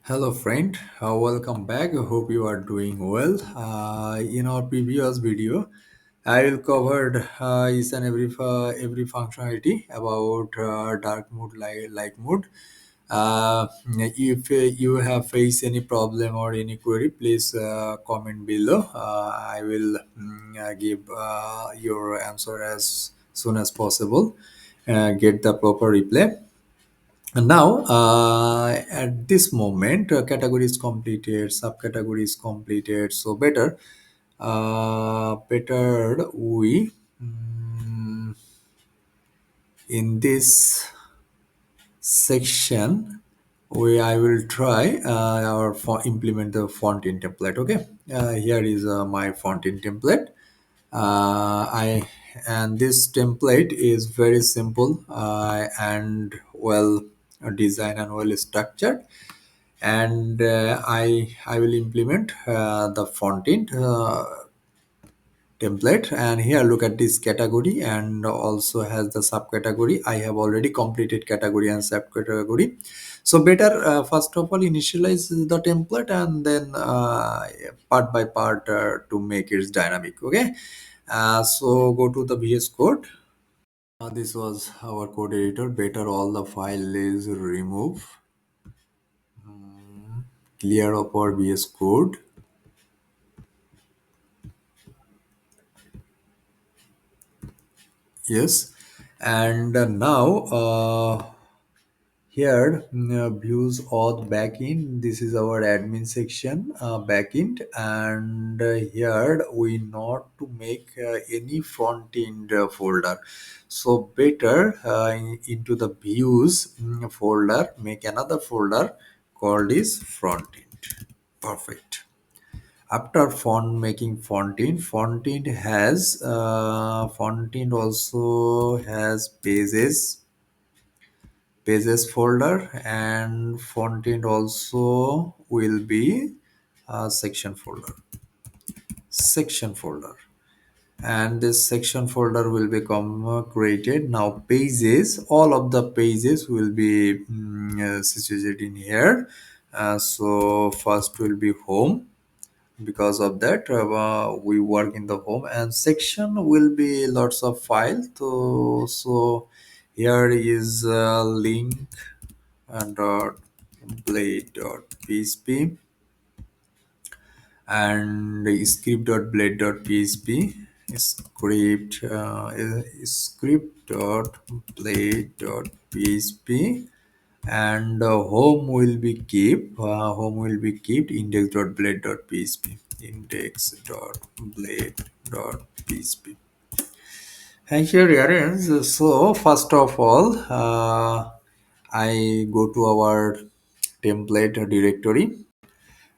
Hello, friend. Welcome back. I hope you are doing well. In our previous video, I will covered each and every functionality about dark mode, light mode. If you have faced any problem or any query, please comment below. I will give your answer as soon as possible. Get the proper reply. And now, at this moment, category is completed, subcategory is completed. So better we in this section, we I will try our implement the font in template. Okay, here is my font in template. I and this template is very simple and well designed and well structured, and I will implement the font in template. And here look at this category and also has the subcategory. I have already completed category and subcategory. So better first of all initialize the template and then part by part to make it dynamic. Okay, so go to the VS Code. This was our code editor. Better all the file is remove, clear up our VS Code. Yes, and now here views auth backend. This is our admin section backend, and here we not to make any front end folder. So better into the views folder, make another folder called is front end. Perfect. After font end has font end also has pages folder, and font end also will be section folder, and this section folder will become created. Now pages, all of the pages will be situated in here. So first will be home. Because of that we work in the home, and section will be lots of files. So here is link dot blade.php and script.blade.php, script.blade.php, and home will be kept index.blade.php, index.blade.php. And here ends. So first of all, I go to our template directory.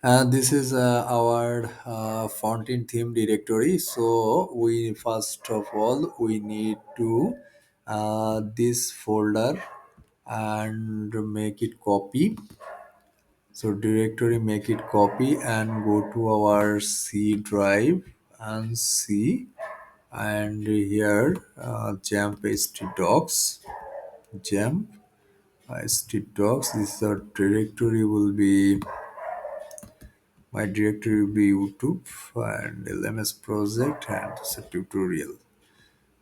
This is our fountain theme directory. So we first of all we need to this folder and make it copy. So directory, make it copy and go to our C drive and C, and here jump htdocs, jump htdocs. This directory will be, my directory will be YouTube and LMS project, and it's a tutorial.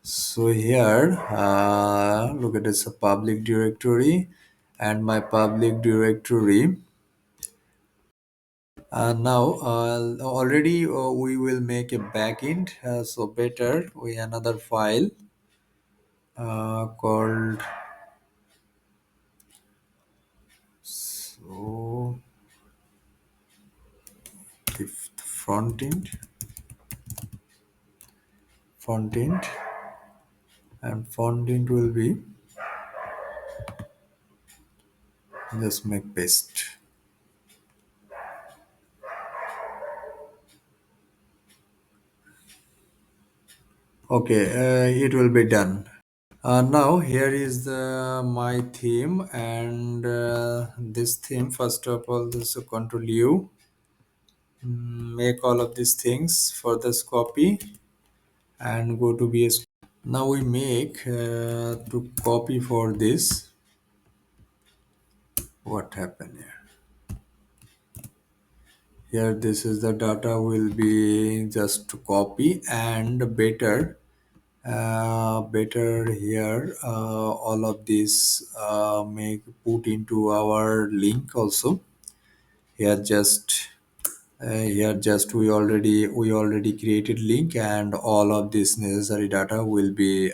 So here, look at this, a public directory, and my public directory. Now already we will make a backend. So better we another file called, so if front end and front end will be, just make paste. Okay, it will be done. Now here is the my theme, and this theme, first of all, this control U, make all of these things for this copy and go to VS. Now we make to copy for this. What happened here? Here this is the data will be just to copy, and better here all of this make put into our link also. Here just here just we already created link, and all of this necessary data will be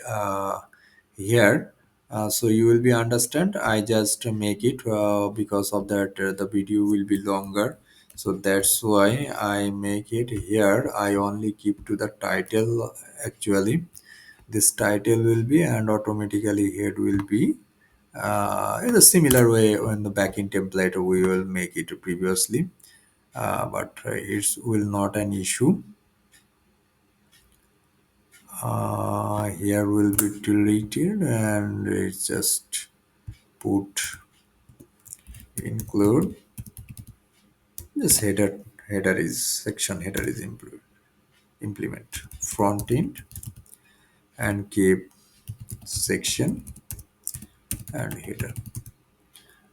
here. So you will be understand, I just make it because of that the video will be longer, so that's why I make it here. I only keep to the title actually. This title will be, and automatically head will be in a similar way in the backend template we will make it previously, but it will not an issue. Here will be deleted, and it's just put include this header is section header is implement front end, and keep section and header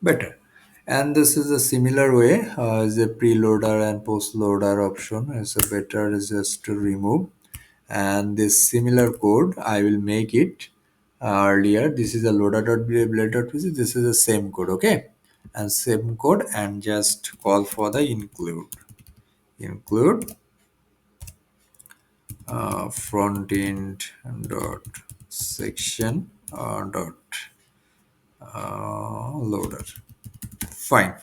better. And this is a similar way as a preloader and post loader option is a better is just to remove. And this similar code I will make it earlier. This is a loader.blade.pc. This is the same code, okay, and same code, and just call for the include front end dot section dot loader. Fine.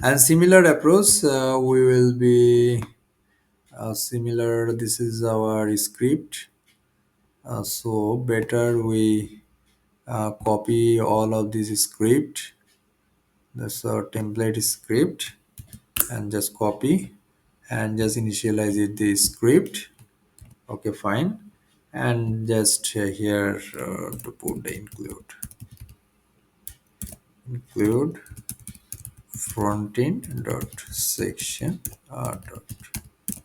And similar approach we will be similar. This is our script. So better we copy all of this script. That's our template script, and just copy and just initialize it the script. Okay, fine. And just here to put the include front end dot section dot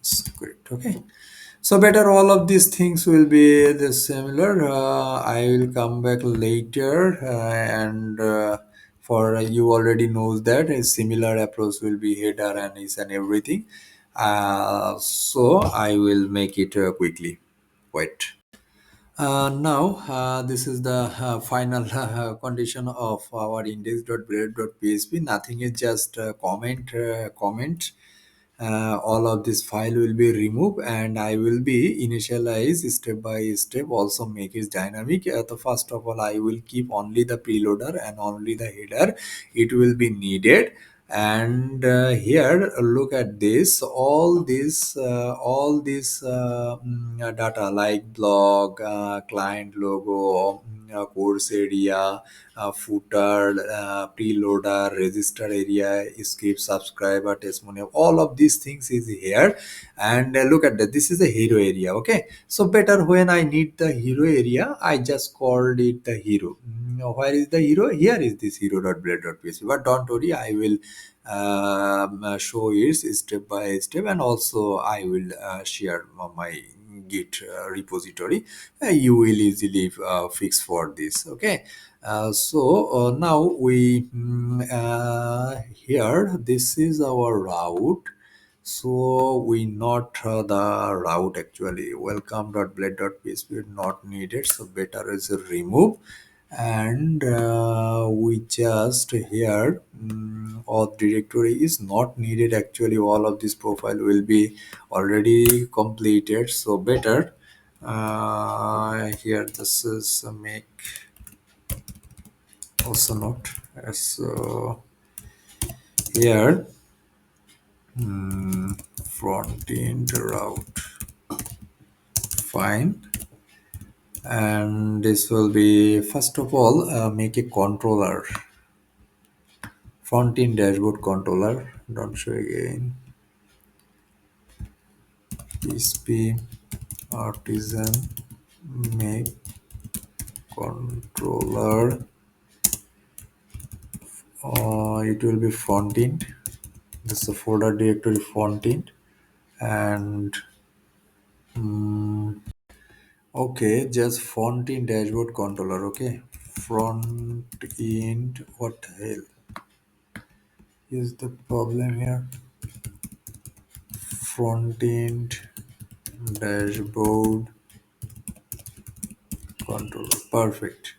script. Okay, so better all of these things will be the similar. I will come back later, and for you already knows that a similar approach will be header and is and everything. So I will make it quickly. Wait. Now, this is the final condition of our index.blade.php. Nothing is just comment. All of this file will be removed, and I will be initialize step by step, also make it dynamic. The first of all, I will keep only the preloader and only the header it will be needed. And here look at this, all this data like blog, client logo, course area, footer, preloader, register area, skip, subscriber, testimonial, all of these things is here. And look at that, this is the hero area. Okay, so better when I need the hero area, I just called it the hero. Where is the hero? Here is this hero.blade.php. But don't worry, I will show it step by step, and also I will share my git repository. You will easily fix for this. Okay, so now we here this is our route. So we not the route actually welcome.blade.php not needed, so better is remove. And we just here all directory is not needed actually, all of this profile will be already completed, so better here this is make also not so here front end route, fine. And this will be first of all make a controller, front end dashboard controller, don't show again, PHP artisan make controller. It will be front end, this is a folder directory front end. And okay, just front end dashboard controller. Okay, front end, what the hell is the problem here? front-end dashboard controller. Perfect.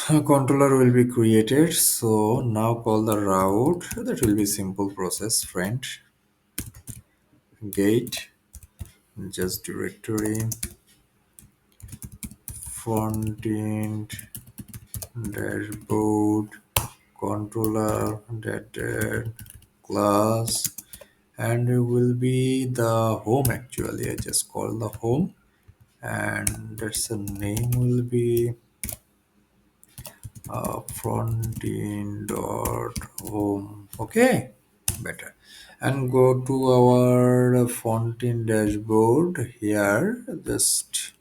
A controller will be created. So now call the route. That will be simple process. Friend gate just directory front-end dashboard controller that class, and it will be the home. Actually, I just call the home, and that's the name will be frontend dot home. Okay, better. And go to our frontend dashboard here. Just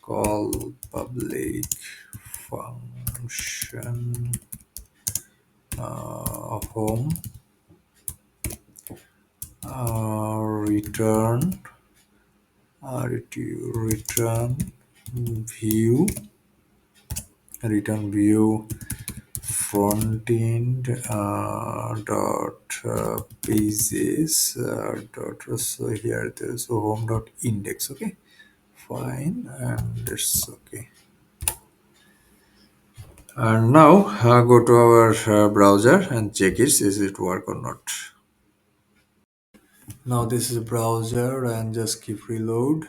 call public function home return return view frontend dot pages dot, so here there's home dot index. Okay, fine, and it's okay. And now go to our browser and check it, is it work or not. Now this is a browser and just keep reload.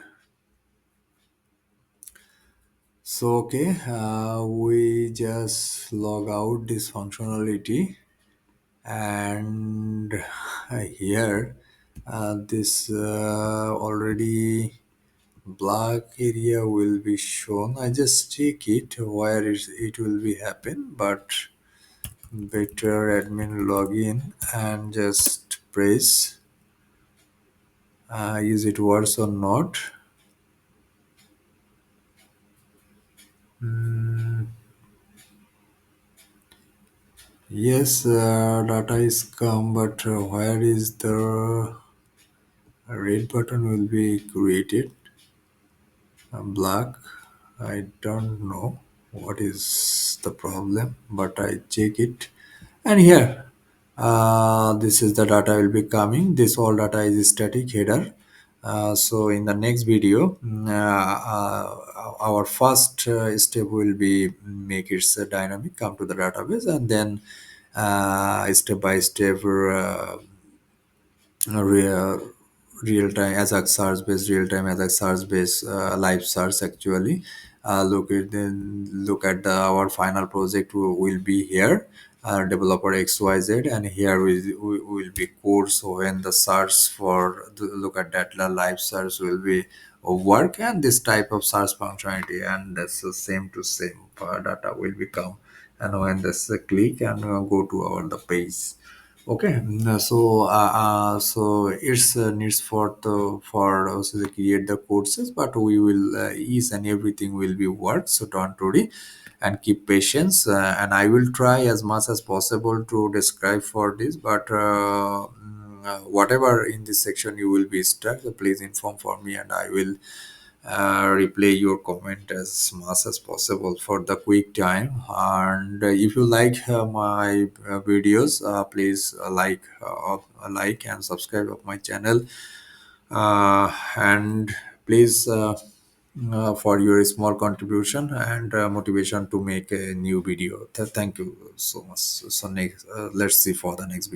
So okay, we just log out this functionality, and here this already black area will be shown. I just check it where it will be happen, but better admin login and just press is it works or not. Mm, yes, data is come, but where is the red button will be created? Black. I don't know what is the problem, but I check it, and here this is the data will be coming. This all data is static header. So in the next video, our first step will be make it dynamic, come to the database, and then step by step real real time as a search base real time as a search base live search actually. Look at the our final project will be here, developer xyz, and here will be code. So when the search for look at that, the live search will be work, and this type of search functionality, and that's the same to same data will become. And when this click and go to our the page. Okay, so it's needs for the for also to create the courses, but we will ease and everything will be work. So don't worry, and keep patience. And I will try as much as possible to describe for this. But whatever in this section you will be stuck, so please inform for me, and I will replay your comment as much as possible for the quick time. And if you like my videos, please like and subscribe of my channel, and please for your small contribution and motivation to make a new video. Thank you so much. So next let's see for the next video.